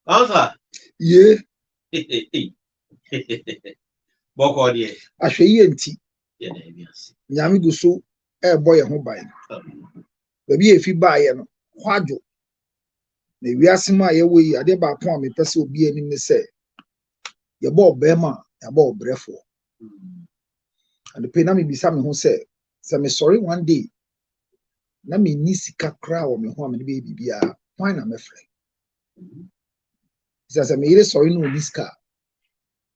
Answer. Yeah. Boko die. Ahwe yi enti. Yeah, na ebiase. Nyame gu so e boy ho ban. Ba bi efi baaye no. Hwadwo. Na wiase ma ye wo yi ade ba pon a me pese obi anim ne se. Ye bo bema, ye bo brefo. And the pain na me bisa me ho se me sorry one day. Na me ni sika kra wo me ho a me be bibia. Why na me frɛ? Say me yire sorry no niska.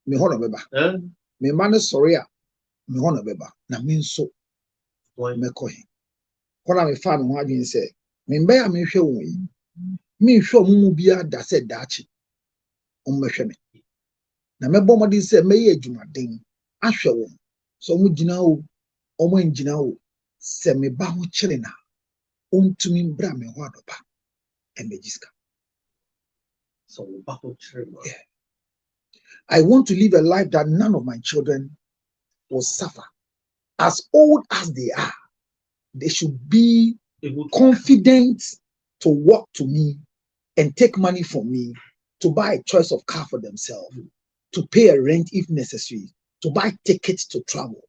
Me ho no beba. Me ma no sorry a me ho no beba. Na me nso me ko he. Kona me fa me ho adwen se me mba ya me hwɛ won yi. Me hwɛ mu bia da se daachi. Me hwɛ me. Na me bɔ modin se me ye adwumaden ahwɛ won. So mu gina o, o mo ngina o. Se me ba ho kyere na. Ontumi mbra me ho adopa. E mejiska. So battle tree. Yeah. I want to live a life that none of my children will suffer. As old as they are, they should be confident to walk to me and take money from me to buy a choice of car for themselves, to pay a rent if necessary, to buy tickets to travel.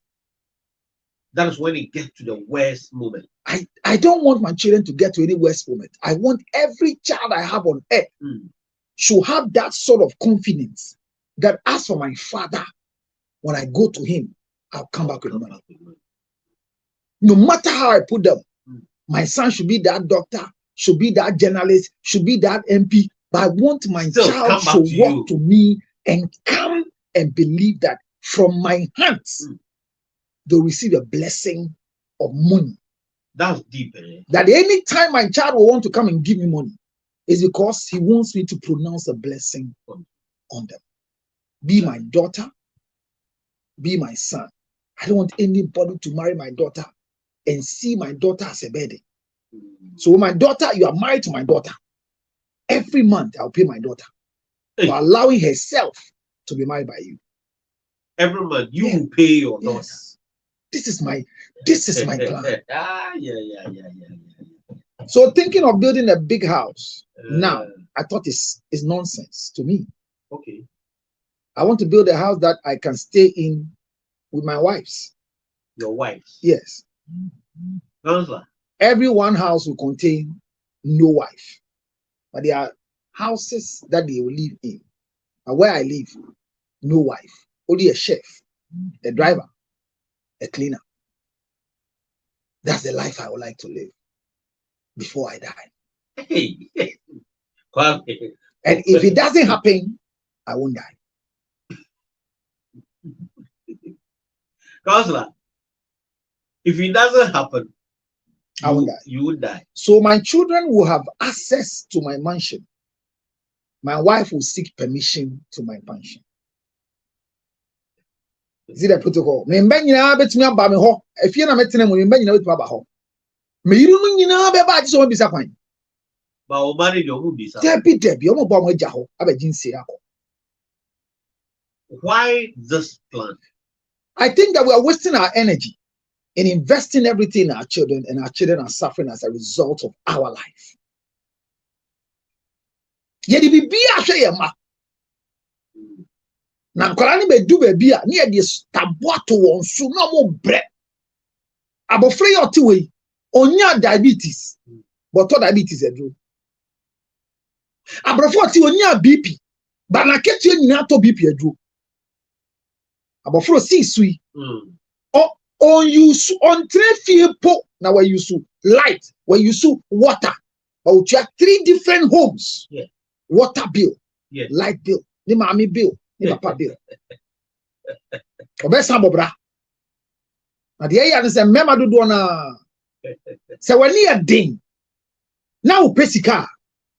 That is when it gets to the worst moment. I don't want my children to get to any worst moment. I want every child I have on earth should have that sort of confidence that as for my father, when I go to him, I'll come back with money. No matter how I put them, my son should be that doctor, should be that journalist, should be that MP, but I want my child to walk to me and come and believe that from my hands, they'll receive a blessing of money. That's deep. Eh? That any time my child will want to come and give me money, is because he wants me to pronounce a blessing on them. Be my daughter, be my son. I don't want anybody to marry my daughter and see my daughter as a burden. So my daughter, you are married to my daughter. Every month I'll pay my daughter for allowing herself to be married by you. Every month you will pay your daughter. Yes. This is my plan. Yeah. So thinking of building a big house now, I thought is nonsense to me. Okay. I want to build a house that I can stay in with my wives. Your wives? Yes. Counselor. Every one house will contain no wife. But there are houses that they will live in. And where I live, no wife. Only a chef, a driver, a cleaner. That's the life I would like to live before I die. Hey. And if it doesn't happen, I won't die. Counselor, if it doesn't happen, I won't die. You will die. So my children will have access to my mansion. My wife will seek permission to my mansion. Is it a protocol? Me mbanyina betumi aba me ho. Efie na metene mo me mbanyina betumi aba ho. Me yiru no nyina be ba so bisa kwan. Ba o marry your who bisa. Debi o mo ba mo agya ho abaji nse akọ. Why this plan? I think that we are wasting our energy in investing everything in our children, and our children are suffering as a result of our life. Yedi bibi ahwe ye ma. Na nkwara ni be du baby a ne ye taboato won so na mo bre. Abofre yo ti we onya diabetes. But diabetes edu. Abrofo ti onya BP. Ba na ketu nyina to BP edu. Abofro si sui. On use on 3 fie po na we use light, we use water. But you have 3 different homes. Yeah. Water bill, light bill, ni mami bill, ni papa bill. Obesa bobra. Na de ya ne se mema dodo na se wani a din. Na wo pesika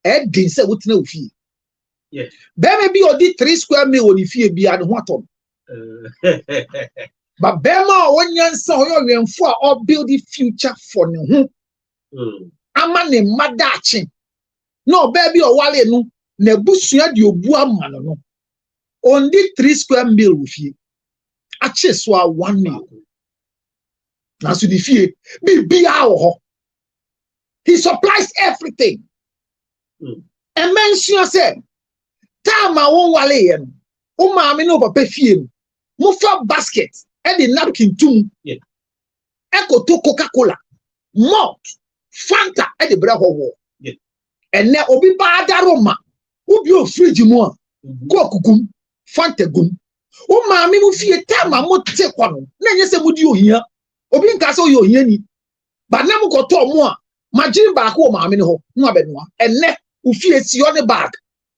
e din se wotina ofie. Yeah. Be bi odi 3 square meal woni fie bia ne ho atom. But Bema onyansa oyoyemfo a or build the future for ne ho. Ama ne madachi. No baby o wale no na busua de obu ama no. On the 3 square meal with you. Ache so 1 meal. Na so the fie bibia ho. He supplies everything. And mention say Time I won't wale no. O maame no papa fie no. Mo fa basket and the napkin tum. Yeah. Eko to Coca-Cola, malt, Fanta and the bravo. Yeah. And now obi ba daroma. Ubi o fridge mo. Coke gum, Fanta gum. O maame mo fie time a mo te kwa no. Na nye se mo di ohia. Obi nka se o ohia ni. But na mo ko to mo a, magine ba ko o maame ne ho. No abedwa. Enne u fie si o ne bag.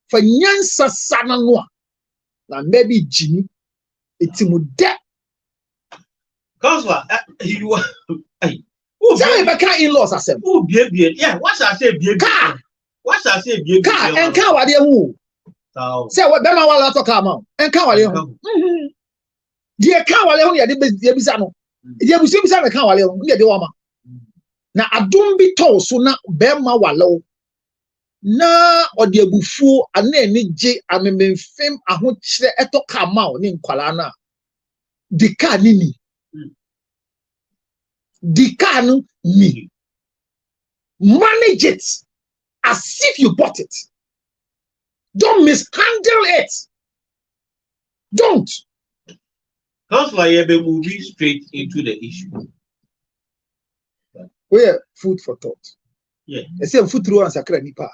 For nyansa sana no a. Na maybe Jimmy etimude. Counselor, you are. Tell me about in-laws asem. Oh, baby, yeah. What shall I say, baby? Car. What shall I say, baby? Car and car wale hu. Say what bema wala to car ma. And car wale hu. Die car wale hu ya de bisa no. Die bisa na car wale hu. Ya de wa ma. Na adom bi to so na bema wale na odi abufuo ana eni je amememfem ahokyere eto car ma ni nkwala na. Di car ni. The car me. Manage it as if you bought it. Don't mishandle it. Don't. Counselor, you be moving straight into the issue. Where food for thought. Yeah. I say food through and sakra nipa.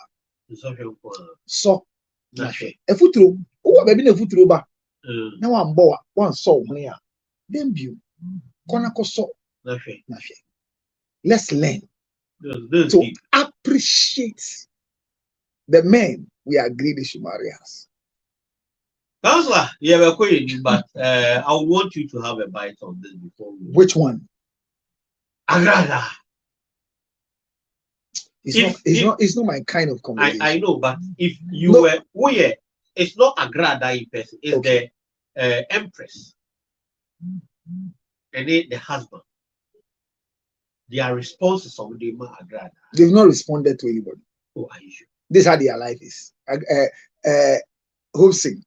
So. Nothing. A food through. Who have been a food through ba? Now I'm boa. One saw here. Then you. Konako so. Nothing. Let's learn to appreciate the men we agree they should marry us. Counselor, yeah, we're quitting, but I want you to have a bite on this before we. Which one? Agrada. It's not my kind of conversation. I know, but if you were, it's not Agrada in person, it's okay. The Empress and then the husband. Their responses of the Agrada. They've not responded to anybody. Oh, are you sure? This is how their life is. Hosting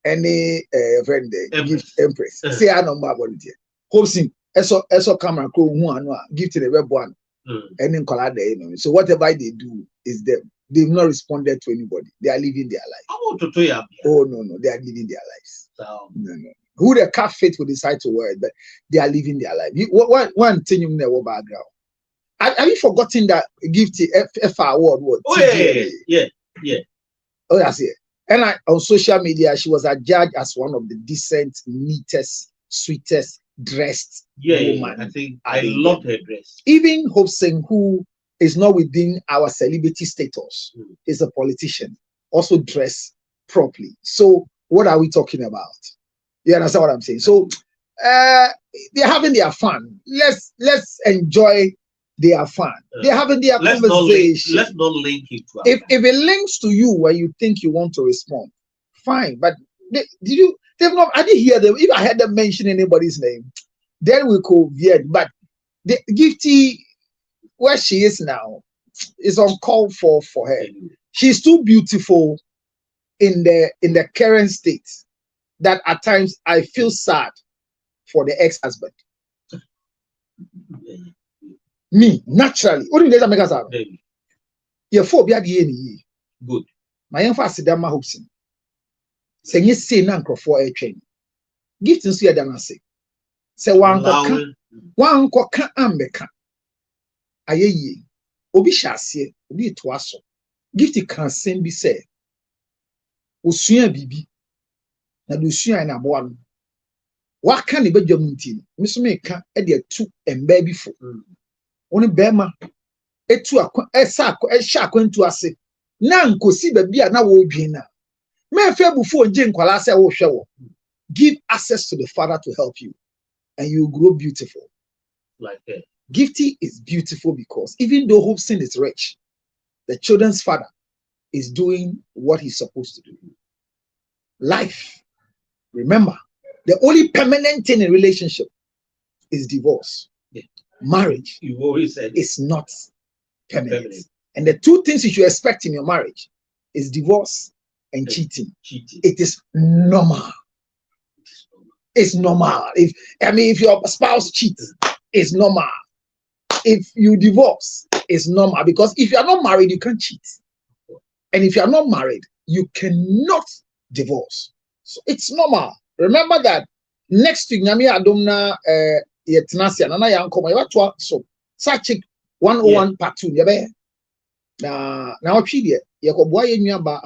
any friend gift Empress. Say our number about it. Hosting eso camera crew who gift to the web one. And then call the so whatever they do is them. They've not responded to anybody. They are living their life. I want to tell you. Oh no, they are living their lives. So, no. Who the cat faith will decide to wear it, but they are living their life. One thing you know background. Have you forgotten that gift FR award? What? Oh yeah. Oh that's it. And on social media, she was adjudged as one of the decent, neatest, sweetest dressed woman. I think I love her dress. Even Hobson, who is not within our celebrity status, is a politician, also dressed properly. So what are we talking about? You understand what I'm saying? So they're having their fun. Let's enjoy their fun. They're having their conversation. Let's not link it to if it links to you when you think you want to respond, fine. But I didn't hear them. If I had them mention anybody's name, then we could veer. But the Gifty, where she is now, is uncalled for her. She's too beautiful in the current state that at times I feel sad for the ex-husband. Me, naturally. What do you make us out? Your phobia the good. My emphasis that my hopes. Say you say nank for a train. Gift in Sweden than I say. Say one coca ambeka. Aye, obi shasi, obi twaso. Gift can send be say. Osuya bibi. Na dosuya na boa. What can the bedroom team? Miss Meka, Eddie 2 and baby for. Only Bema, a shark went to us. Nan could see the beer now will be now. May fair before Jane Qualasa will show. Give access to the Father to help you, and you grow beautiful. Like that. Gifty is beautiful because even though Hobson is rich, the children's father is doing what he's supposed to do. Life. Remember, the only permanent thing in relationship is divorce. Yeah. Marriage, you always said, is not permanent. And the two things you should expect in your marriage is divorce and cheating. It is normal. It's normal. If your spouse cheats, it's normal. If you divorce, it's normal. Because if you are not married, you can't cheat. And if you are not married, you cannot divorce. So it's normal. Remember that next week, Nyami Adomna Yetnasia, Nana Yankoma, Yatua, so such 101 part 2, Yabe. Now, Chidia, Yakoboy in Yamba,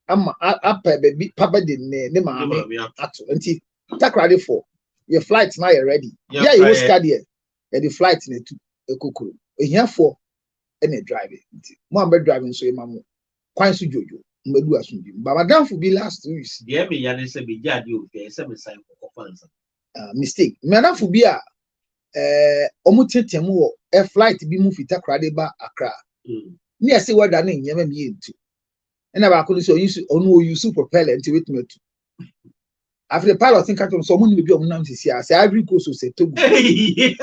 up baby, Papa didn't name at 20. Take ready for your flights now ready. Yeah, you was cardiac. The flight in a cuckoo. Here for any driving. Mom driving so your quite so jojo. But Madame for be last 2 weeks. Dear me, Yanis, be Yadio, some sign for mistake. Madame for be Omutemu, a flight be moved to Takradeba Accra. Near see what that name never mean to. And I couldn't so use propellant to it. After the pilot think someone will be on Nancy, I say, I agree, so say to me.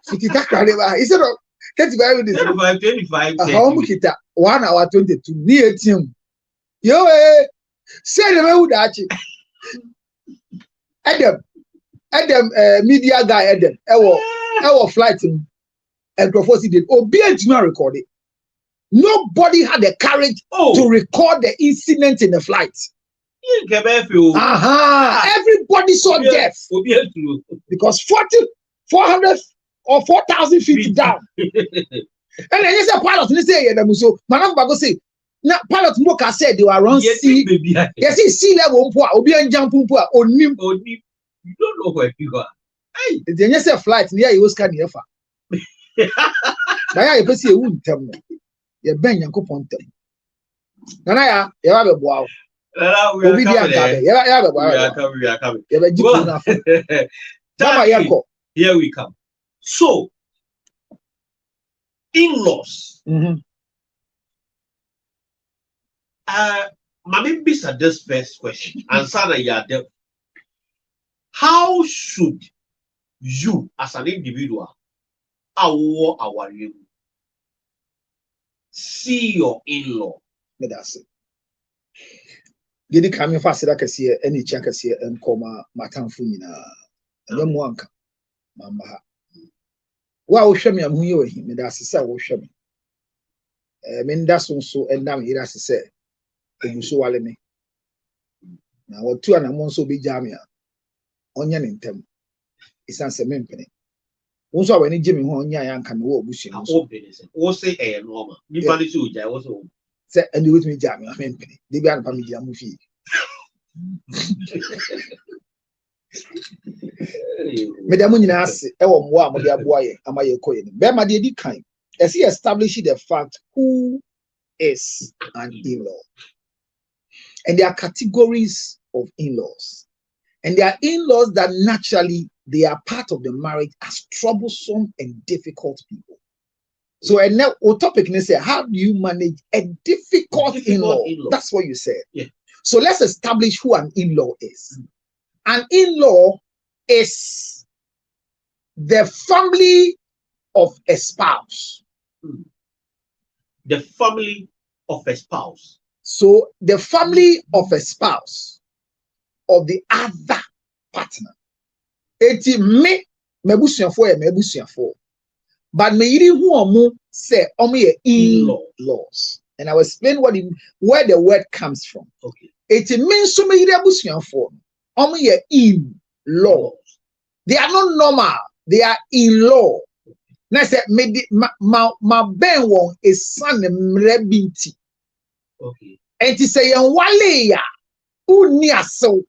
Instead of 25, how much it 1 hour 22 near him. Yo, say the way that Adam, media guy, Adam, our flight and propose did obedient to not record it. Nobody had the courage to record the incident in the flight. Everybody saw death because 400 or 4,000 feet down. And then yes, a pilot didn't say so. Madam Bago say, now pilot Moka said they were around sea. Yes, sea level obi and jump onim. You don't know where you are. Then yes, a flight near you was canny ever. Now you see a wound tell me. You bang and coupon tell. Now you have a wow. We are coming. Here we come. So, in-laws. Mami bisa this first question. Answer ya. How should you, as an individual, see your in-law? That's it. Gidi kami fasira kasiye eni chia kasiye nkoma matamfu nyina enye mu anka mama ha wa wo hwem ya muye wahi me da sese wo hwem me nda so endam ira sese obuso wale me na watu ana mo nso be jamia onye ne ntem isanse mempene wo so awani gye me ho onya ya anka me wo obuso no wo say normal ni ba ni so ja wo so say and with me jamia mempene de bi an pa me dia mu fi Madam Munasi, Ewa Modia Boy, Amaye Koyen. Bema de kind. As he established the fact who is an in-law. And there are categories of in-laws. And there are in-laws that naturally they are part of the marriage as troublesome and difficult people. So and now our topic is how do you manage a difficult in-law? That's what you said. Yeah. So let's establish who an in-law is. An in-law is the family of a spouse. The family of a spouse. So the family of a spouse of the other partner. Eti me mebusuafo. But me yiri hu omo say omo ye in-laws. And I will explain where the word comes from. Okay. Eti me so me yiri abusuafo. Omo ye in-laws. They are not normal. They are in-law. Now say me ma ben won is son mrebinti. Okay. And to say wale ya uni aso.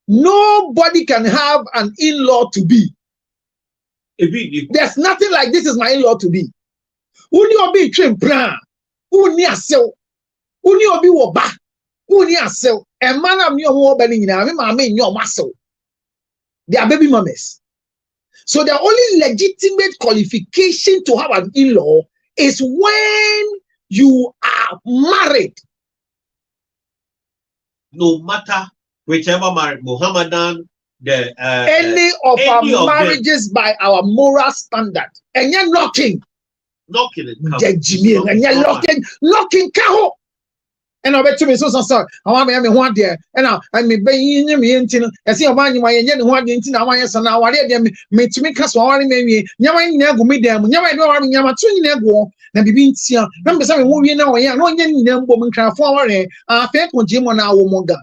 Nobody can have an in-law to be. There's nothing like this is my in-law to be. Uni obi train plan. Uni aso. Uni obi woba. Uni aso. And man am your woman in your muscle. They are baby mamas. So the only legitimate qualification to have an in-law is when you are married. No matter whichever marriage, Muhammadan, any of our marriages by our moral standard. And you're knocking. Knocking it. And you're knocking kaho. And I bet to me so I want me one there. And I may be in me until I see a man you might get one into our yes and our them me to make us one maybe. Never go me them. Never know I'm Yamatu. na bibi ntia na mbesa me wo wie na oya na onya nyina mbom nkrafo aware afa konje mo na wo moga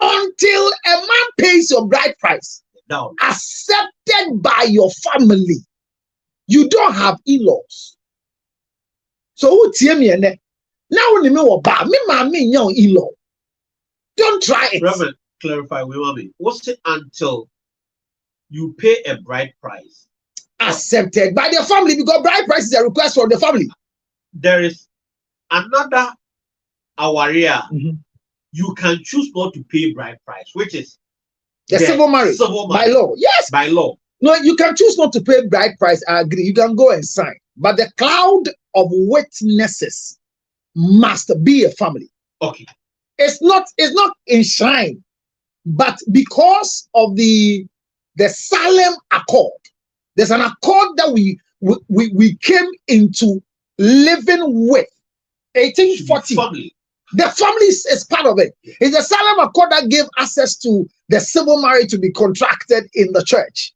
until a man pays your bride price down, accepted by your family, you don't have in-laws. So who tie me ene now when me wo ba me ma me nya in-law. Don't try it. Reverend, clarify with me. What's it until you pay a bride price? Accepted by the family, because bride price is a request from the family. There is another area. You can choose not to pay bride price, which is the civil marriage by law. Yes, by law. No, you can choose not to pay bride price. I agree. You can go and sign, but the cloud of witnesses must be a family. Okay. It's not enshrined, but because of the Salem Accord, there's an accord that we came into living with. 1840. Family. The family is part of it. It's the Salem Accord that gave access to the civil marriage to be contracted in the church.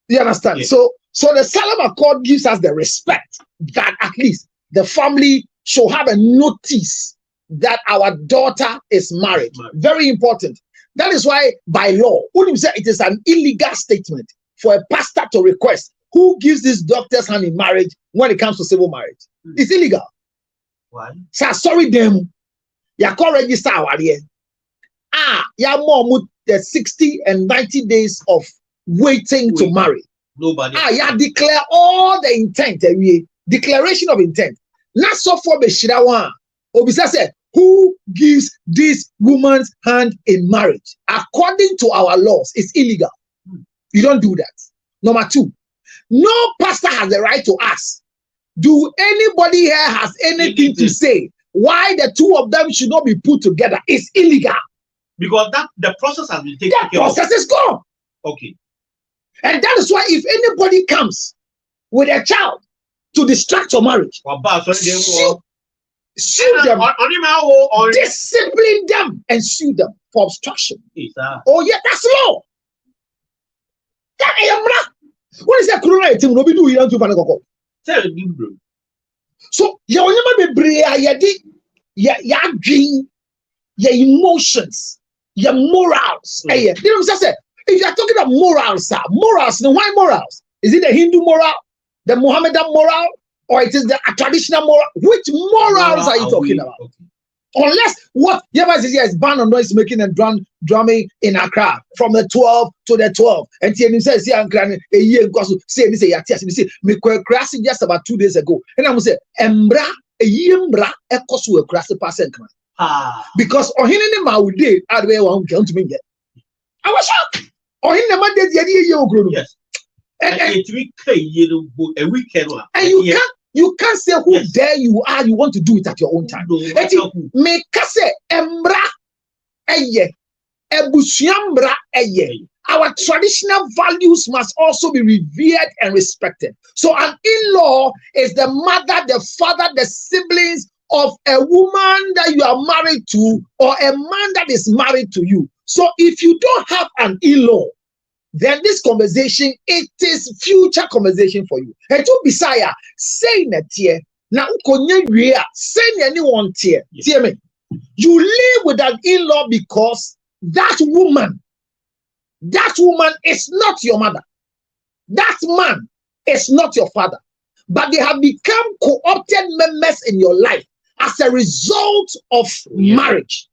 You understand? Yes. So the Salem Accord gives us the respect that at least the family should have a notice that our daughter is married. Very important. That is why by law, it is an illegal statement for a pastor to request who gives this doctor's hand in marriage when it comes to civil marriage. It's illegal. Why? So sorry them. You can't register our year. You more the 60 and 90 days of waiting to marry. Nobody. You declare all the intent. Declaration of intent. Not so for Beshirawan. Obisa said, who gives this woman's hand in marriage? According to our laws, it's illegal. You don't do that. Number two, no pastor has the right to ask, do anybody here has anything to say why the two of them should not be put together? It's illegal. Because the process has been taken care of. The process is gone. Okay. And that is why if anybody comes with a child to distract your marriage, sue them, discipline them, and sue them for obstruction. Oh yeah, that's law. That is what is that? Corona team no be do here to Panako. So you never be ya dream, your emotions, your morals. You know what I'm saying? If you are talking about morals, morals, now why morals? Is it the Hindu moral, the Mohammedan moral, or it is the traditional moral? Which morals are you talking about? Okay. Unless what Yaba says is ban on noise making and drumming in Accra from the 12 to the 12. And he says, "See, I'm a year ago, say this, say me crashing just about 2 days ago." And I'm say, "Embra, a yembra, a cost will crash the person." Because on him in my day, I'd be one count to me yet. I was shocked. On him, the man did the year. Yes. And a weekend. And you can't say who dare you are. You want to do it at your own time. Me kase embra eye ebusiambra eye. Our traditional values must also be revered and respected. So an in-law is the mother, the father, the siblings of a woman that you are married to, or a man that is married to you. So if you don't have an in-law, then this conversation, it is future conversation for you. And to Bisaya, say that here, now say anyone here. Hear me. You live with an in-law because that woman is not your mother. That man is not your father. But they have become co-opted members in your life as a result of marriage.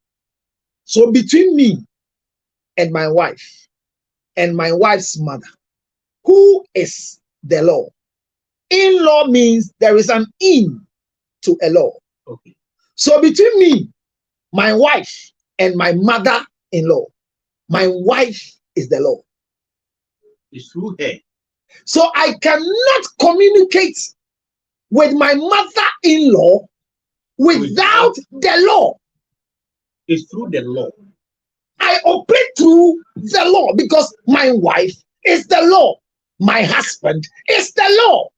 So between me and my wife, and my wife's mother, who is the law? In-law means there is an in to a law. Okay. So between me, my wife, and my mother-in-law, my wife is the law. It's through her. So I cannot communicate with my mother-in-law without the law. It's through the law. I operate through the law because my wife is the law. My husband is the law.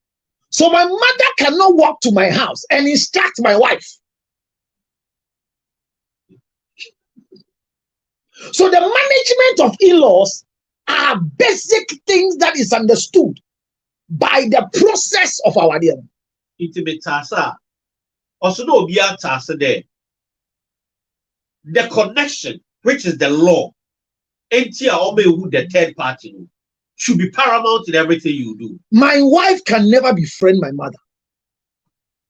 So my mother cannot walk to my house and instruct my wife. So the management of in-laws are basic things that is understood. by the process of our dear. Intimate tasa. Also no be a tasa there. The connection, which is the law, the third party, should be paramount in everything you do. My wife can never befriend my mother.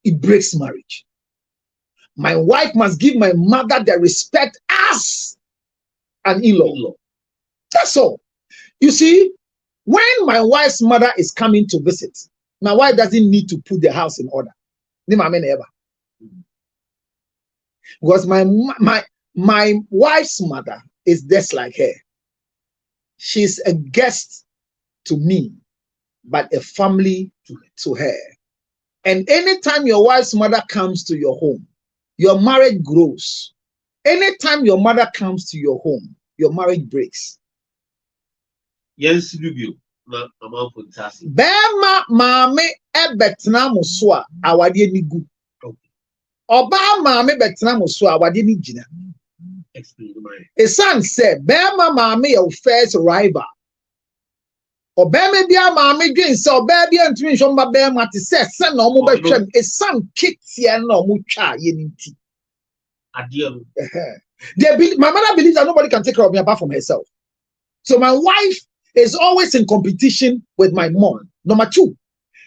It breaks marriage. My wife must give my mother the respect as an in-law. That's all. You see, when my wife's mother is coming to visit, my wife doesn't need to put the house in order. Because my wife's mother is just like her. She's a guest to me, but a family to her. And anytime your wife's mother comes to your home, your marriage grows. Anytime your mother comes to your home, your marriage breaks. Yes, you. Bema mame ebetna muswa awade ni gu. Oba mame betna muswa awade ni jina. Explain my. Esan say bema mame your first rival. Obema bia mame dwen say oba bia ntumi nhwo mba bema te say se na omo betwam esan kitia na omo twa ye ni nti. Adiel. My mother believes that nobody can take care of me apart from herself. So my wife is always in competition with my mom. Number two,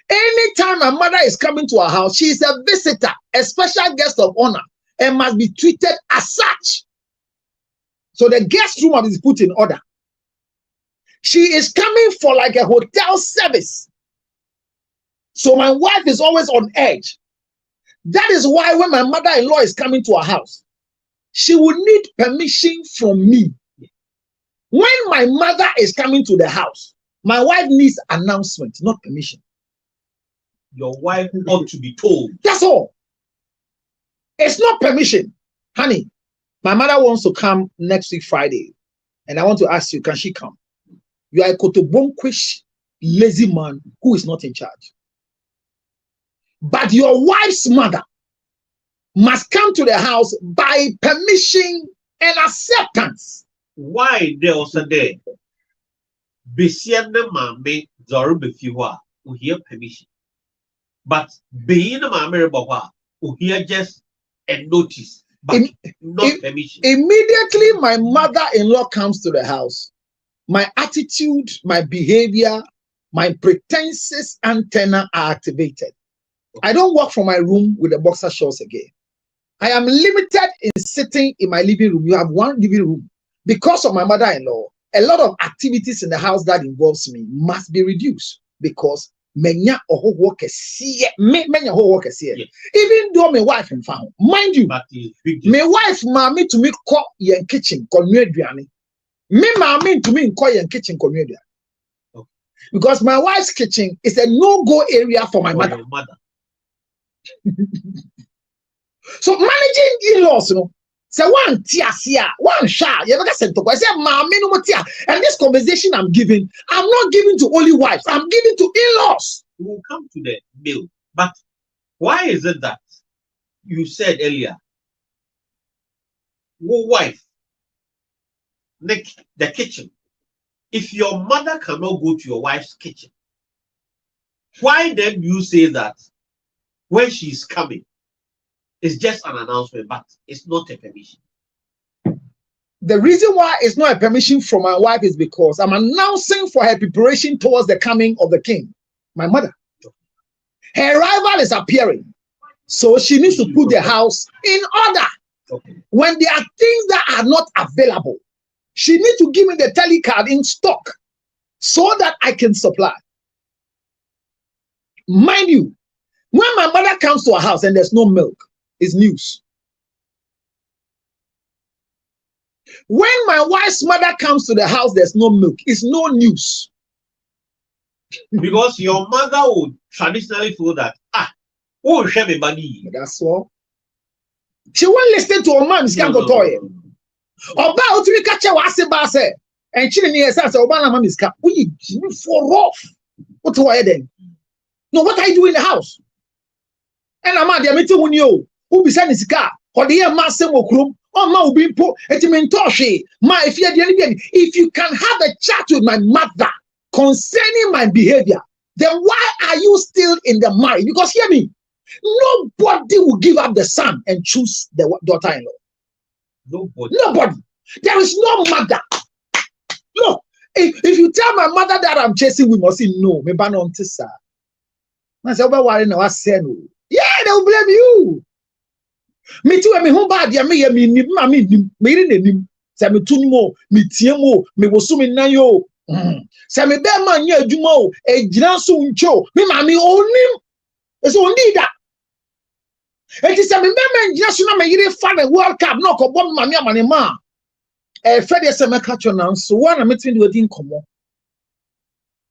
anytime my mother is coming to our house, she is a visitor, a special guest of honor, and must be treated as such. So the guest room is put in order. She is coming for like a hotel service. So my wife is always on edge. That is why when my mother-in-law is coming to our house, she will need permission from me. When my mother is coming to the house, my wife needs announcement, not permission. Your wife ought to be told. That's all. It's not permission. Honey, my mother wants to come next week Friday, and I want to ask you, can she come? You are a kotobonquish, lazy man who is not in charge. But your wife's mother must come to the house by permission and acceptance. Why they also there? Besian the mame Zorubifua, who hear permission. But being a mame who hear just a notice, but not permission. Immediately my mother-in-law comes to the house, my attitude, my behavior, my pretenses antenna are activated. I don't walk from my room with the boxer shorts again. I am limited in sitting in my living room. You have one living room. Because of my mother-in-law, a lot of activities in the house that involves me must be reduced because menya oho work see menya ho work see. Even though my wife and found, mind you, my wife mommy to me call yen kitchen konweduane. Me mommy to me call yen kitchen konweduane. Because my wife's kitchen is a no-go area for my mother. So managing in-laws, you know. So one tia, one sha, you ever said to I say, Mommy, no more tia. And this conversation I'm giving, I'm not giving to only wives, I'm giving to in-laws. We'll come to the bill. But why is it that you said earlier, wife, the kitchen, if your mother cannot go to your wife's kitchen, why then you say that when she's coming, it's just an announcement, but it's not a permission? The reason why it's not a permission from my wife is because I'm announcing for her preparation towards the coming of the king, my mother. Her arrival is appearing, so she needs to put the house in order. When there are things that are not available, she needs to give me the telecard in stock so that I can supply. Mind you, when my mother comes to our house and there's no milk, it's news. When my wife's mother comes to the house, there's no milk, it's no news. Because your mother would traditionally feel that, oh, share me money. That's all. She won't listen to her mom's can't go toy. About to catch her was a and she didn't say, Obama mommy's cap. We for off. What do I then? No, what I do in the house? And I'm at the meeting with you. Who be sending his car? Or the year master will room. Oh, ma will be put at him in Toshi. Ma, if you can have a chat with my mother concerning my behavior, then why are you still in the marriage? Because hear me, nobody will give up the son and choose the daughter-in-law. Nobody. There is no mother. No. If you tell my mother that I'm chasing, we must say no. Me ban on tisa. I say, no. Yeah, they will blame you. Me too. Me home bad. Yeah, me me. Say me too more. Me tiemo. Me wosu me na yo. Say me be man ye adwuma o. E gina so ncho. Me mami onim. It's only that. It is a man just na me yire fa the World Cup. No ko bom mami amane ma. Fred yes me catch you now. So one meeting we din komo.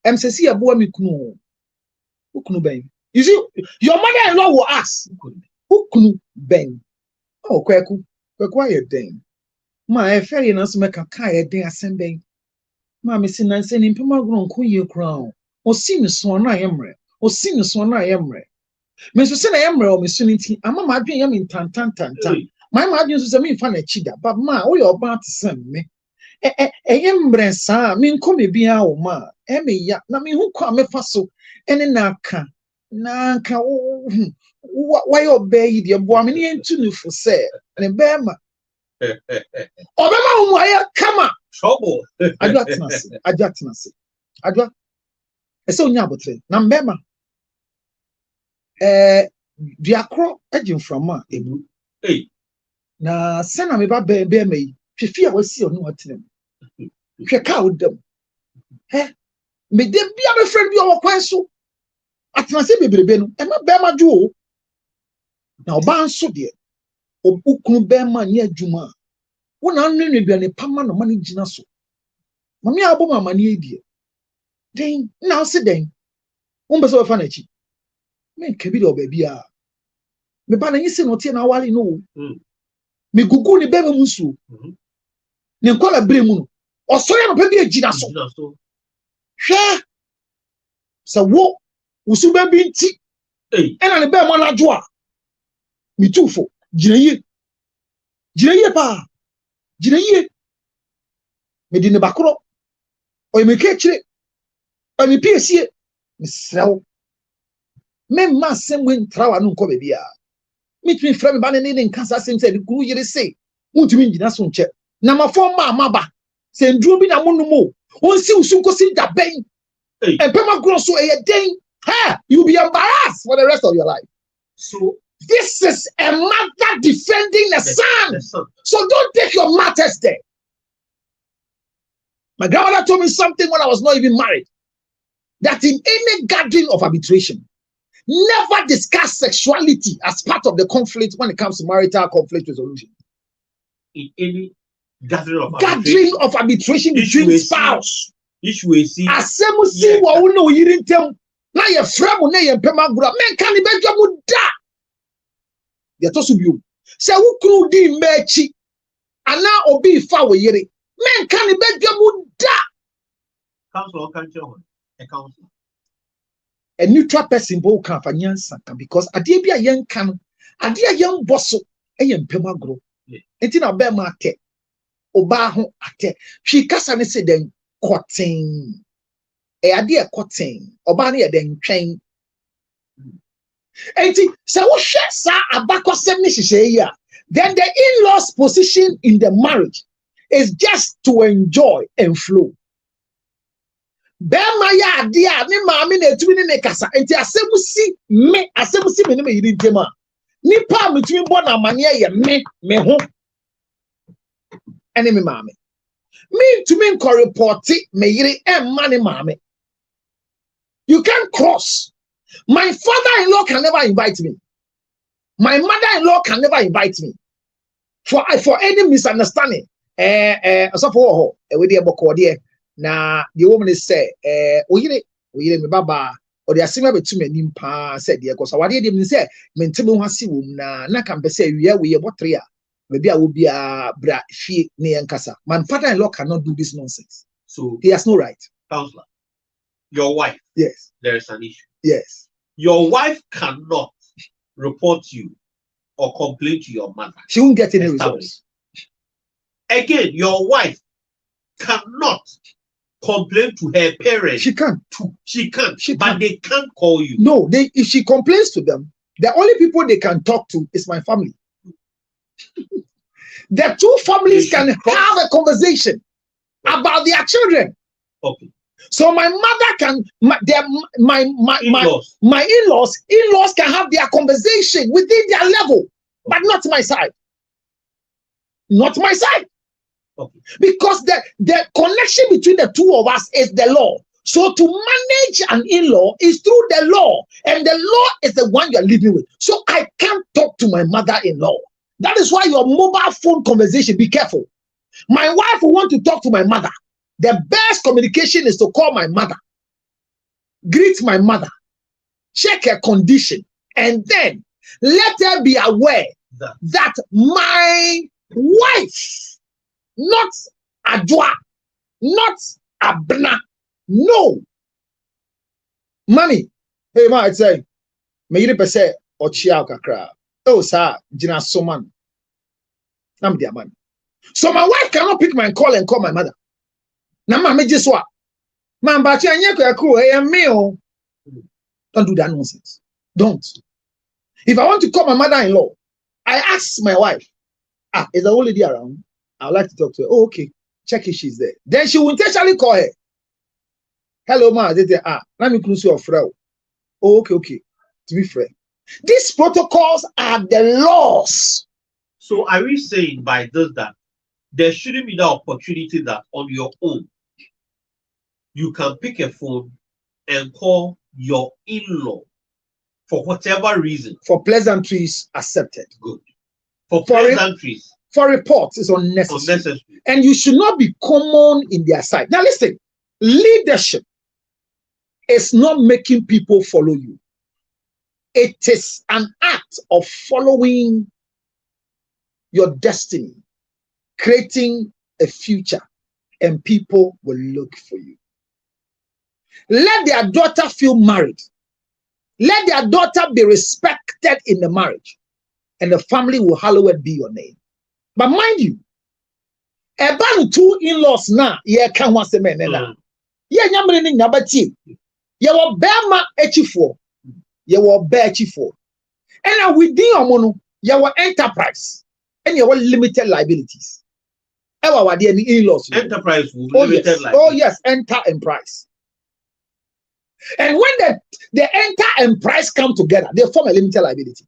MCC abo me kunu. Who kunu ben? You see, your mother-in-law will ask, who kunu ben? Oh, kweku aye den. Ma Fred you know so me kaka aye den asem ben. Ma me si nan se ni mpema gro nko ye crown. O si me so na yemre. O si me so na yemre. Me so se na yemre o me so nti ama ma adwen yam tantan. My adwen so se me fa na chida. But ma wo your ba to sem me. Yemre sa me nko me bia wo ma. Me ya na me hu kwa me fa so ene na aka. Nanka why obey the boy me ntu nufu se ne bema obema umwa kama trouble adwatenase ese onya abotre na mbema diakro agimframa ebu na sena me ba be mai hwefi a wasi onu atenem hwe ka odam me de bia be friend bi o kwan so atenase bebrebe no e ma bema ju na oba nso de okunu bema nye adwuma wona nne duane pama no mane gina so mami abo mama ne edie den na se den won be so fa na chi me kebi de obabi a me ba na nyise no tie na wale no me gugu ni bema musu ne nkola bre mu no osori no pe bi agina so hwe sa wo usuba bi nti ena ne bema na jo a mi tufo jiraye pa jiraye me di ne bakro o me kechire o me piesie me srew me ma semwe ntrawa no nko be bia mitumi fra me ba ne ne nkasa sem se de kuru yire se muntumi ngina so nche na mafo ma amaba se nduro bi na monumo onsi usunko si da ben pema grow so e den you be embarrassed for the rest of your life. So this is a mother defending the son. So don't take your matters there. My grandmother told me something when I was not even married, that in any gathering of arbitration, never discuss sexuality as part of the conflict when it comes to marital conflict resolution. In any gathering of arbitration between spouse. Issue is asemusi wa uno yirintem na ye fremu na ye pema gura men kan ni bedwa mu da ye to so biu se wukru di mechi ana obi fa wo yire men kan ni bedwa mu da council a neutral person bo kan fa nyansa kan because ade bia yen kan ade a yen boso e ye pema guro enti na be ma ate oba ho ate hwi kasa ne se den cotton ade cotton oba ne den twen enti se wo hwe sa abakosem ne hihye ya then the in-laws position in the marriage is just to enjoy and flow bema ya ade a ne maami na etumi ne kasa enti asemusi me ne me yiri ntema nipa metumi bo na amane ye me ho ene me maami me to me report me yiri emma ne maami. You can't cross. My father-in-law can never invite me. My mother-in-law can never invite me. For any misunderstanding. So for we dey boko there. Na the woman is say oyire me baba or the asima betumi anim pa said there cause awade dem say mentebe ho ase wom na kan be say we botre a maybe I will be a bra fie ne yankasa. My father-in-law cannot do this nonsense. So he has no right. Counselor, your wife, yes, there is an issue. Yes, your wife cannot report you or complain to your mother. She won't get any results. Again, your wife cannot complain to her parents. She can. She can. But they can't call you. No, if she complains to them, the only people they can talk to is my family. The two families can have a conversation about their children. Okay. So my mother can, my in-laws can have their conversation within their level, but not my side. Not my side. Okay. Because the connection between the two of us is the law. So to manage an in-law is through the law, and the law is the one you're living with. So I can't talk to my mother-in-law. That is why your mobile phone conversation, be careful. My wife will want to talk to my mother. The best communication is to call my mother, greet my mother, check her condition, and then let her be aware that my wife, not Adwa, not Abna, no. Mommy, hey, ma, I say, me you say, or chia kakra. Oh, sir, Jina Soman. I'm their man. So my wife cannot pick my call and call my mother. Now, ma, me just what? Man, but you ain't cool. Hey, meal. Don't do that nonsense. Don't. If I want to call my mother-in-law, I ask my wife, is the old lady around? I would like to talk to her. Oh, okay. Check if she's there. Then she will intentionally call her. Hello, ma. Let me close your friend. Oh, okay. To be fair. These protocols are the laws. So are we saying by this that there shouldn't be the opportunity that on your own you can pick a phone and call your in-law for whatever reason? For pleasantries, accepted. Good. For pleasantries. For reports is unnecessary. And you should not be common in their sight. Now listen, leadership is not making people follow you. It is an act of following your destiny, creating a future, and people will look for you. Let their daughter feel married. Let their daughter be respected in the marriage, and the family will hallowed be your name. But mind you, about two in-laws now, can't want to men. Yamring Nabati. You will bear my H4. You will bear H4. And within your mono, you will enterprise. And you will limited liabilities. Ever the in-laws. Enterprise will limited liabilities. Oh, yes, enter and price. And when the enter and price come together, they form a limited liability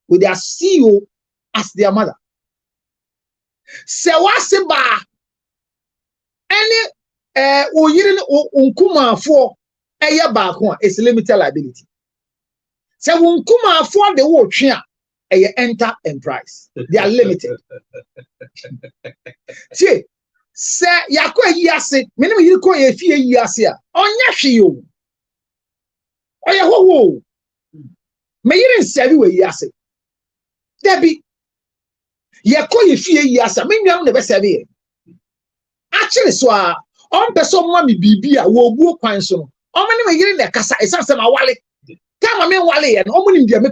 with their CEO as their mother. Sewasiba any uyirin unkuma for aya back one is limited liability. So unkuma for the whole tria enter and price. They are limited. See, say yakwa yase, meaning you call a few years here. Onya shiyo. Oya wo. Me you say we yase. Debbie. Ye call ye fear years, I mean, you never say. Actually, so on person mammy bibia will walk pine so. How many may in the casa is answer my wallet? Come a me wally and opening the me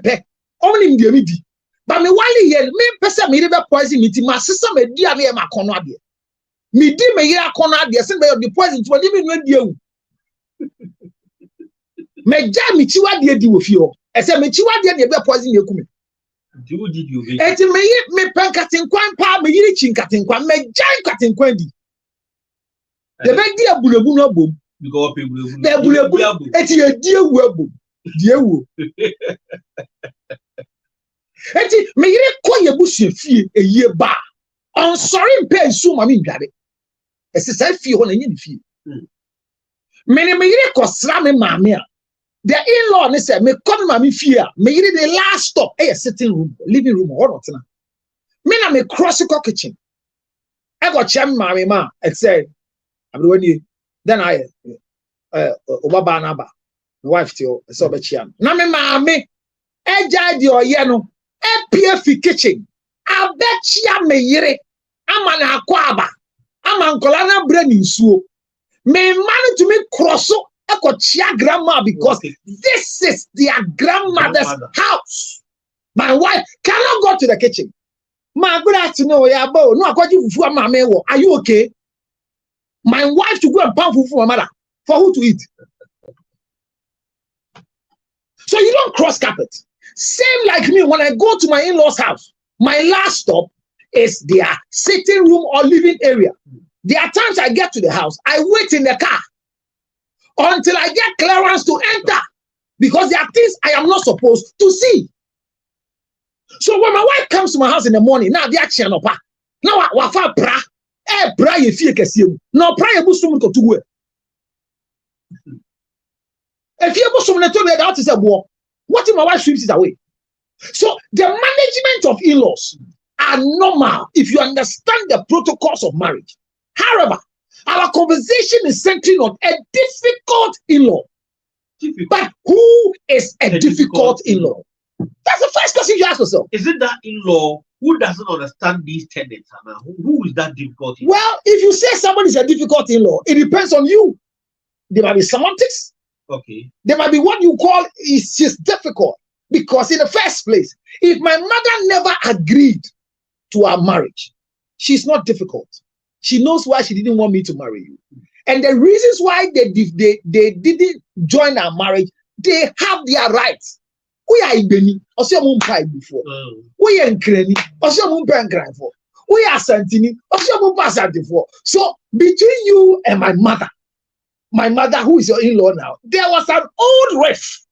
opening the midi. But me wally and me person me never poison me, my sister may dear me my corner. Me dear me ya corner, the assembly of the poison to a living you. Me jam me chiwa dear do with you. I said me chiwa dear the poison you come. Did you et me pen cutting quan pa me yiri cutting quan me giant cutting quendi. The big dear bulebu no boom. Because the bulebu et ye dear webo. Dear wo. Et me yiri ko ye busu fie a year bar. On sorry pay so mami gade. Es say fie ho na yin fie. Me yiri ko sra me maame a. The in-law said, me come mami fear. Me yiri the last stop. Sitting room, living room, or not now. Me na me cross the kitchen. I got cham mami ma. I said, I'm when you. Then I, Obaba naba, my wife too. So be cham. Na me mami. Eja di oyeno. PF kitchen. I bet ya me yiri. Ama na akwaba. Ama nkola na brain nsuo. Me man to me cross. Grandma, because this is their grandmother's house. My wife cannot go to the kitchen. My good afternoon, yeah, bo. No, I got you for my. Are you okay? my wife to go and pound food for my mother. For who to eat? So you don't cross carpet. Same like me, when I go to my in-laws' house, my last stop is their sitting room or living area. There are times I get to the house, I wait in the car until I get clearance to enter, because there are things I am not supposed to see. So when my wife comes to my house in the morning, now the action of now wafa bra, bra ye fie kesiemu. Now bra ye busum ko tuwe. If you busum na to be that is a boy. What if my wife sweeps it away? So the management of in-laws are normal if you understand the protocols of marriage. However, our conversation is centering on a difficult in-law. But who is a difficult in-law? That's the first question you ask yourself. Is it that in-law who doesn't understand these tenets? Who is that difficult in-law? Well, if you say somebody is a difficult in-law, it depends on you. There might be semantics. Okay. There might be what you call is just difficult. Because in the first place, if my mother never agreed to our marriage, she's not difficult. She knows why she didn't want me to marry you. And the reasons why they didn't join our marriage, they have their rights. We are Ibeni, or say before. We are Nkreni, or say for. We are Santini, or say before. So between you and my mother, who is your in-law now, there was an old rift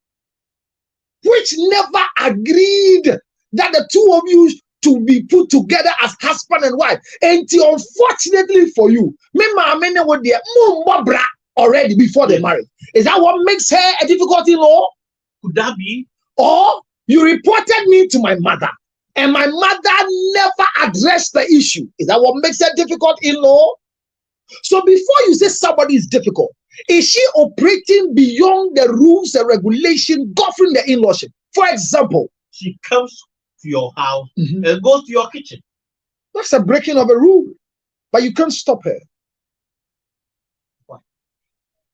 which never agreed that the two of you to be put together as husband and wife. And unfortunately for you, already before the marriage. Is that what makes her a difficult in-law? Could that be? Or you reported me to my mother, and my mother never addressed the issue. Is that what makes her difficult in-law? So before you say somebody is difficult, is she operating beyond the rules and regulations governing the in-lawship? For example, she comes to your house and goes to your kitchen. That's a breaking of a rule, but you can't stop her. Why?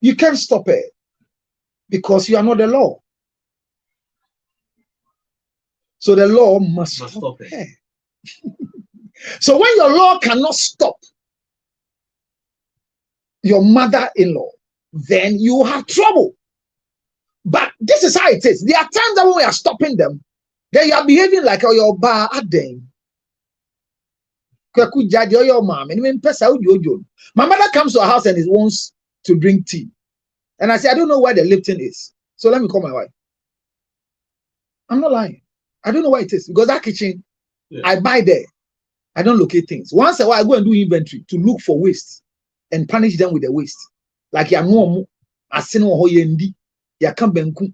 You can't stop her because you are not the law. So the law must stop her. So when your law cannot stop your mother-in-law, then you have trouble. But this is how it is. There are times that when we are stopping them, then you are behaving like your bar at them. My mother comes to our house and wants to drink tea. And I say, I don't know where the Lipton is. So let me call my wife. I'm not lying. I don't know where it is. Because that kitchen, I buy there. I don't locate things. Once a while, I go and do inventory to look for waste and punish them with the waste. Like ya no asino ho yendi ya kan benku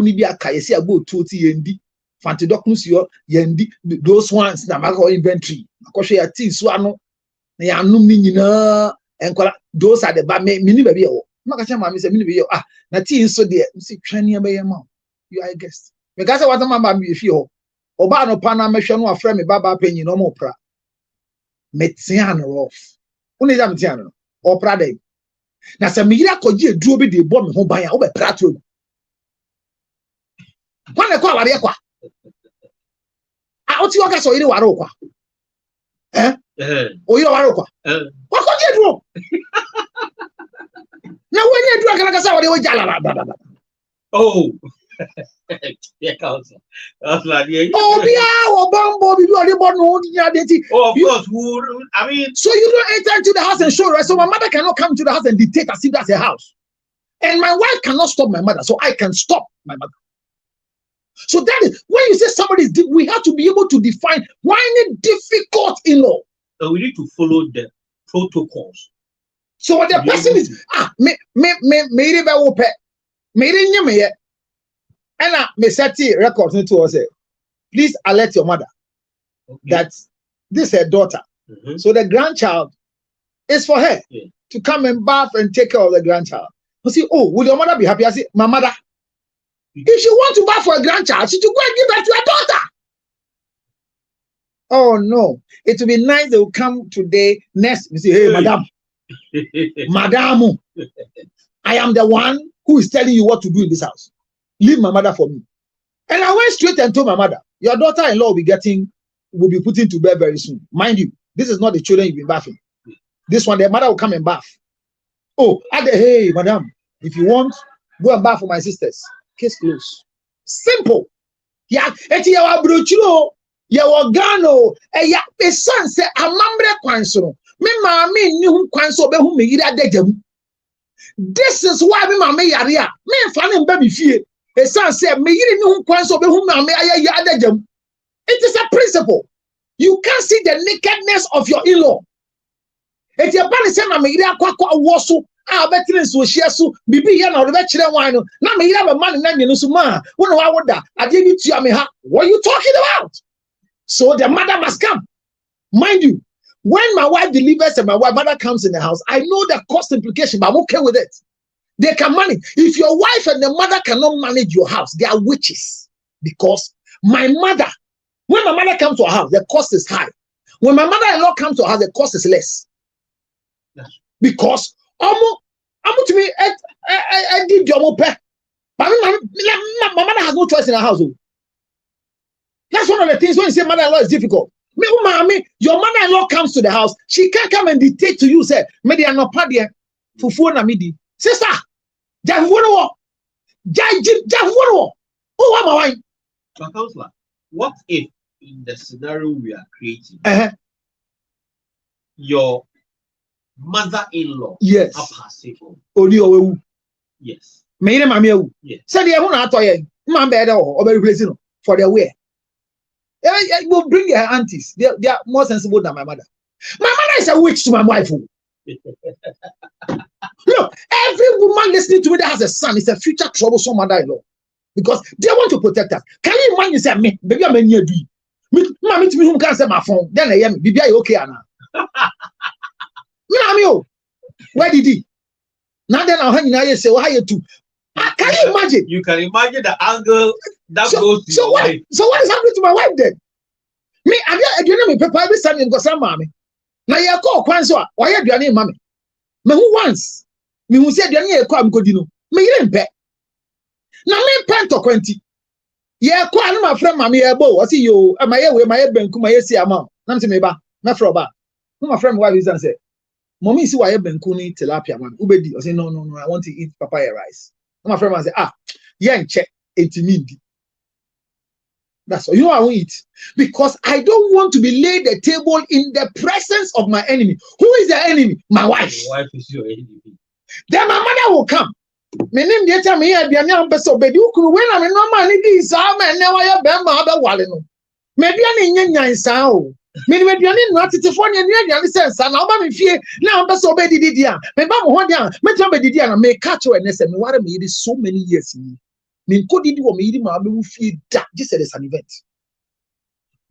ni bi aka yesi agbo tuoti yendi fanti documents yo yendi those ones na maka inventory akoshe ya tea so ano na ya anum ni nyina enkola those are the ba me ni ba bi e wo maka cha ma me say me ni bi ah na tea so de say twani ba ye ma you are a guest me ka say what mama me fi ho oba no pa na mehwe no afre me baba panyi no mo pra metia no off uni ja metia no opra dey. Now, some media could you do be the bomb home by over Prato? When I call Ariaqua, I want you to you Waroqua. Eh? Or you Waroqua. What could you do? Now, when you do, I can say what they were Jala. Oh, yeah, council. Oh, yeah, or Bumbo, you are the one who oh, of course. I mean, so you don't enter into the house and show, right? So my mother cannot come to the house and dictate as if that's a house. And my wife cannot stop my mother, so I can stop my mother. So that is when you say somebody is, we have to be able to define why any difficult in-law. So we need to follow the protocols. So what the person is, and me set records into us. Please alert your mother that this is her daughter. So the grandchild is for her to come and bath and take care of the grandchild. You see, oh, will your mother be happy? I say, my mother, if she wants to bath for a grandchild, she should go and give that to her daughter. Oh no, it will be nice they will come today. Next, you say, hey, madam, madam, I am the one who is telling you what to do in this house. Leave my mother for me. And I went straight and told my mother, your daughter-in-law will be put into bed very soon. Mind you, this is not the children you've been bathing. This one, their mother will come and bath Oh, hey, madam, if you want, go and buy for my sisters. Case closed. Simple. Yeah, it's your brochulo, your gano, yeah, a son say a mambre quanso. Me mammy knew quanso be whom me dejem. This is why me mammy yaria, me fan baby fear. A son said, me knew quanso be whom mammy dejem. It is a principle. You can't see the nakedness of your in-law. If your body say, "I'm a kwakwa woso," ah, better so share so. Bibi here now the better wine. Now me have a man in Nanya Nusuma. When I would that, I gave it to you. What are you talking about? So the mother must come. Mind you, when my wife delivers and my wife mother comes in the house, I know the cost implication, but I'm okay with it. They can manage. If your wife and the mother cannot manage your house, they are witches. Because my mother, when my mother comes to our house, the cost is high. When my mother-in-law comes to our house, the cost is less. Because I'm to me, I did your pet. But my mother has no choice in her household. That's one of the things when you say mother-in-law is difficult. Me, your mother-in-law comes to the house, she can't come and dictate to you, say, "Maybe I'm not party fufu na midi." Sister, Jafuno, Jafuno. Oh, my wife. So, counselor, what if in the scenario we are creating, your mother-in-law, yes, yes, yes, said you want to man better or very blessing for their way. I will bring their aunties. They are more sensible than my mother. My mother is a witch to my wife. Look, every woman listening to me that has a son is a future troublesome mother-in-law because they want to protect us. Can you imagine? Say me, baby, I'm near you. Mommy to me who can't say my phone. Then I am baby, are you okay, Anna? Where did he? Now then, I'll hang you say, "Why you too?" Can you imagine? You can imagine the angle that goes to your wife. So what is happening to my wife then? Me, I do not prepare every Sunday because I'm mommy. Now you call Kwanzaa, why are you doing mommy? Me who once? Me who said you come go dino. Me you didn't bet. Now me pen to 20. Yeah, call my friend mommy ebo. I see you. Am I away my ben kuma yesi amount? Nam to me ba. Na fro ba. My friend wife is and say, "Mommy see why ben kuni tilapia man. Ubedi." I say, no, I want to eat papaya rice. My friend man say, "Yeah, check 80 That's all. You know I won't eat because I don't want to be laid the table in the presence of my enemy. Who is the enemy? My wife. Your wife is your enemy. Then my mother will come. My name the time here be an person but you could when I'm no man this man never ya be ma be wale no. Maybe an nyan sao. Me me duane no atitefo ne duane sense na oba me fie na am person be didi dia. Me ba mo ho dia. Me tell be didi na me catch we ne se me ware me so many years ni. Me ko didi wo me yidi ma be fie da. Just as an event.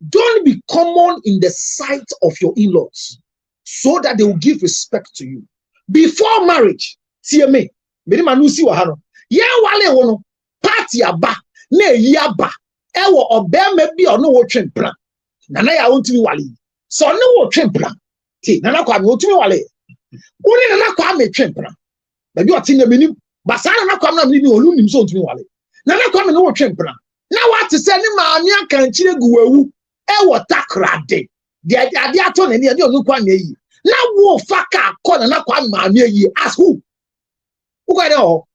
Don't be common in the sight of your in-laws so that they will give respect to you. Before marriage, see me. Me ma no si wa ha no. Ye wale wo no party aba na eyi aba. E wo obema bi ono wo twempra. Nana ya won't me wale. So no wo twempra. Ti nana kwa me won't me wale. Uni nana kwa me twempra. Ba bi oti na menim. Ba sa nana kwa na me ni olu nim so won't me wale. Nana kwa me no wo twempra. Na what say ni maami aka nchire guwawu. E wo takrade. De ade ato na ni ade onu kwa na yi. Na wo faka akọ nana kwa maami yi as who? Who got it all?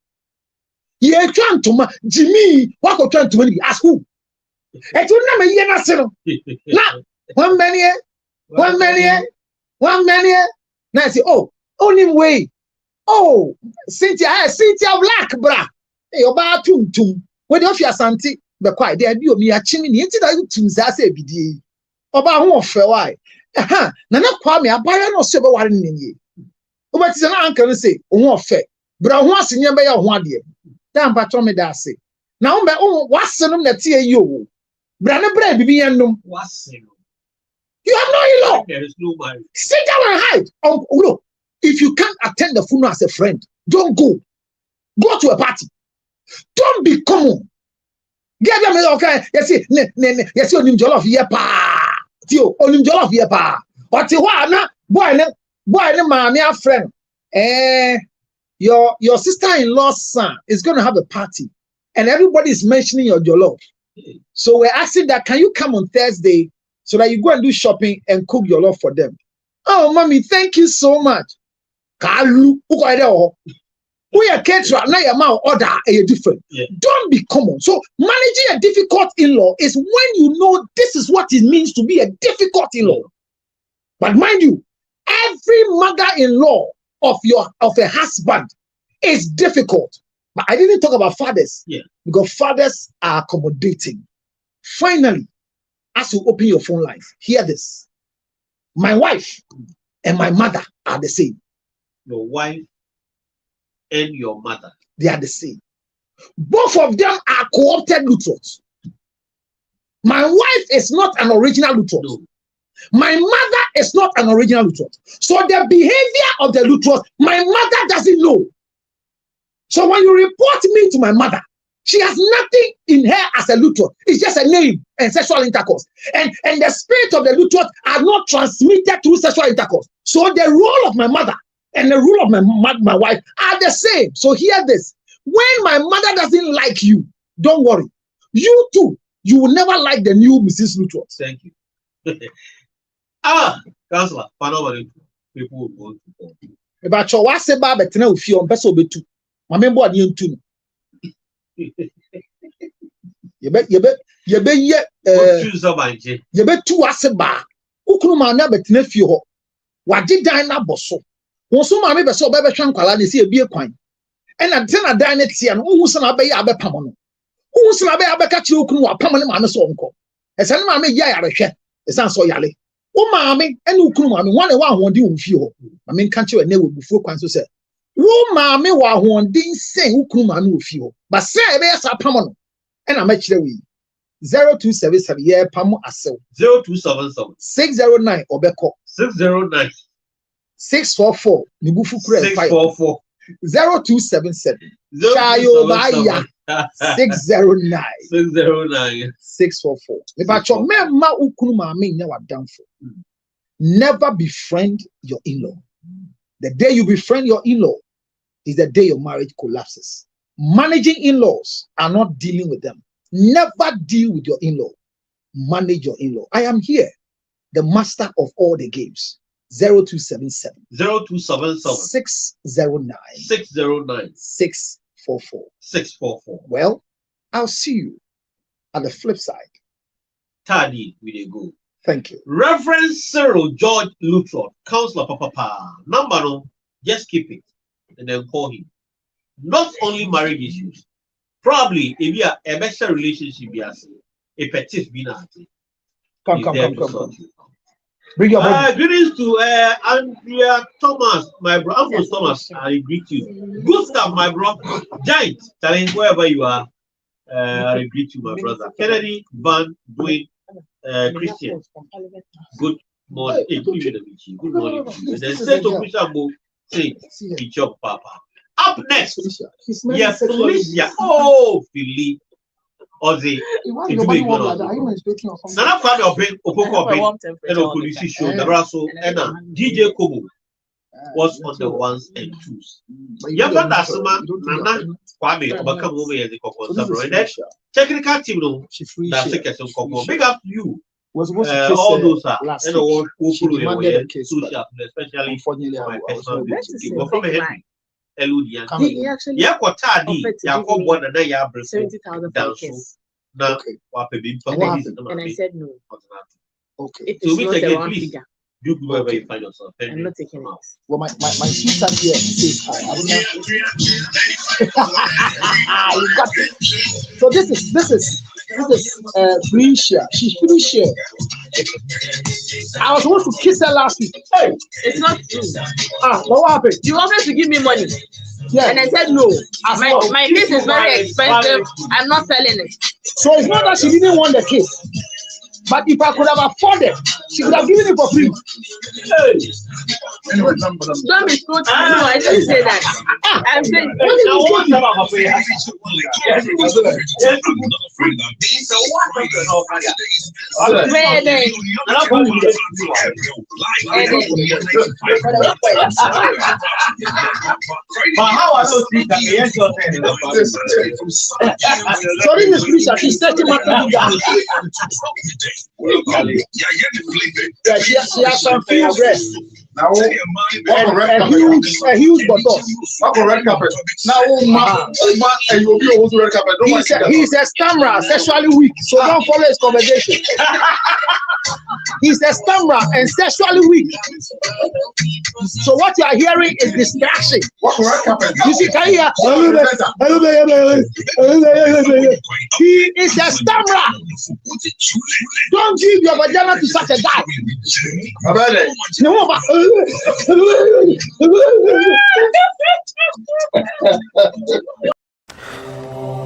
Ye trying to ma Jimmy, what go trying to be as who? Et you na me ye na se no. Na one many. Na say only way. Oh, Cynthia black bra. Hey, oba tum. We dey ofia santi be kwai dey bi omi achimi ni enti da tum za say bidie. Oba ho ofe why. Na kwa me abare no so be ware ni nie. Oba ti say na anka no say ho ofe. Bra ho asenye be ya ho ade. Dan patro me da say. Na wasenum na tie yi o. Bra ne bra bibi yenum wasenum. You have no in-law. There is no marriage. Sit down and hide. Look, if you can't attend the funeral as a friend, don't go. Go to a party. Don't be common. Get them okay. Yes, onim jollof ye pa. Tio, onim jollof ye pa. But what na boy ne mama friend. Your sister-in-law's son is going to have a party, and everybody is mentioning your jollof. So we're asking that, can you come on Thursday so that you go and do shopping and cook jollof for them? Oh, mommy, thank you so much. Kalu, who got there? We are caterer, now your mouth order a different. Don't be common. So managing a difficult in-law is when you know this is what it means to be a difficult in-law. But mind you, every mother-in-law of a husband is difficult. But I didn't talk about fathers. Because fathers are accommodating. Finally, as you open your phone lines, hear this. My wife and my mother are the same. Your wife and your mother, they are the same. Both of them are co-opted Lutrots. My wife is not an original Lutrot. No. My mother is not an original Lutrot. So the behavior of the Lutrot, my mother doesn't know. So when you report me to my mother, she has nothing in her as a Lutrot. It's just a name and sexual intercourse. And the spirit of the Lutrot are not transmitted through sexual intercourse. So the role of my mother and the rule of my wife are the same. So hear this. When my mother doesn't like you, don't worry. You too, you will never like the new Mrs. Lutrot. Thank you. Counselor, people will go to God. About your wife, say, Baba, tell you, if best of two. My member are the two. You bet, two aseba. Ukruma never tell you. What did I not bosso? Once my member saw Baba Chankwala, they see a beer coin. And I tell a dine at sea and who's an abbey abbey pamano. Who's an abbey abbey catch you can permanent mamma's uncle. As any mammy yaya, a son so yale. Oh, mammy, and Ukruma, one won't do with you. I mean, can't you a name before Quanso said. Oh, mammy, one didn't say Ukruma with you. But say there's a permanent. And I met the way 0277 yeah, Pamo Assel 0277 609 Obeko 609 644 Nibufu 644 0277 Chayobaya 609 644. If I told me, Ma Ukunuma mean never done for. Never befriend your in-law. The day you befriend your in-law is the day your marriage collapses. Managing in-laws are not dealing with them. Never deal with your in-law. Manage your in-law. I am here, the master of all the games. 0277 609 644. Well, I'll see you at the flip side. Tadi, we dey go. Thank you. Reverend Cyril George Lutrot, Counselor Papa. Number no, just keep it and then call him. Not only marriage issues, probably if you are a better relationship, a petite binati. Come. Bring your body. Greetings to Andrea Thomas, my bro. Uncle Thomas, I greet you. Good stuff, my bro. Giant, telling wherever you are, I greet you, my brother. Kennedy, Van, Dwayne, Christian. Good morning. Hey, good evening. Good morning. And then say to Bishop, say, Bishop Papa. Up next, yes, Felicia. Oh, Philly. Ozzy. Nana fan of Ben Opoko and Opolisi show the Rasso and DJ Kobo was on the ones and twos. Yaba Dasama, Nana Kwame, Obakam over as the Coco and then technical team. That's a question. Big up to you. All those are and all who social, especially for my personal from Henry. Eludia. Yeah, what Tadi, Yakob one and I have 70,000 now. And I said no. Okay. It is not the wrong figure. You go wherever you find yourself. I'm not taking it. Well, my sister here says hi. You got it. So this is Felicia. She's Felicia. I was supposed to kiss her last week. Hey, it's not true. What happened? You offered to give me money. Yeah. And I said no. My case is very expensive. I'm not selling it. So it's not that she didn't want the case. But if I could have afforded, she could have given it for free. Hey. Don't be so. No, I didn't say that. I'm saying. But how I don't think that sorry, Miss Lisa, she's 30 months down. Yeah, she has some free rest. Now, a huge bottle. red carpet. Now, and you'll be also red carpet. He's a stammerer, sexually weak, so don't follow his conversation. He's a stammerer and sexually weak. So what you are hearing is distraction. What red carpet? You see, can you hear? He is a stammerer. Don't give your vagina to such a guy. No,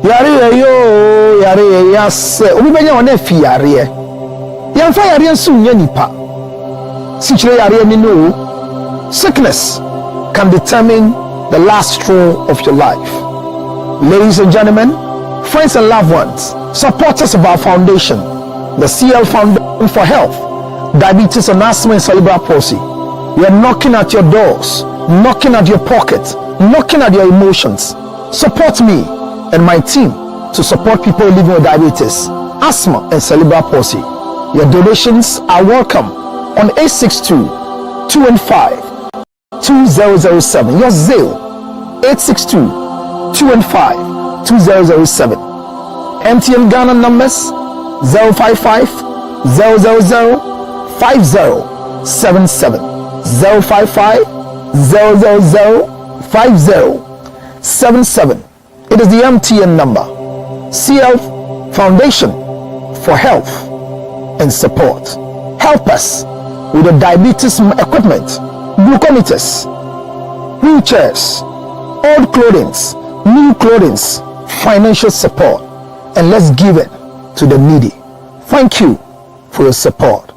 yare yo yare yas obi benya wona fi yare yamfa yare nso nya nipa sichire yare ni no. Sickness can determine the last straw of your life. Ladies and gentlemen, friends and loved ones, supporters of our foundation, the CL Foundation for Health, Diabetes and Asthma and Cerebral Palsy, we are knocking at your doors, knocking at your pocket, knocking at your emotions. Support me and my team to support people living with diabetes, asthma and cerebral palsy. Your donations are welcome on 862-215-2007. Your Zelle 862-215-2007. MTN Ghana numbers 055-000-5077. 055-000-5077. It is the MTN number. CL Foundation for Health and Support. Help us with the diabetes equipment, glucometers, wheelchairs, old clothing, new clothing, financial support, and let's give it to the needy. Thank you for your support.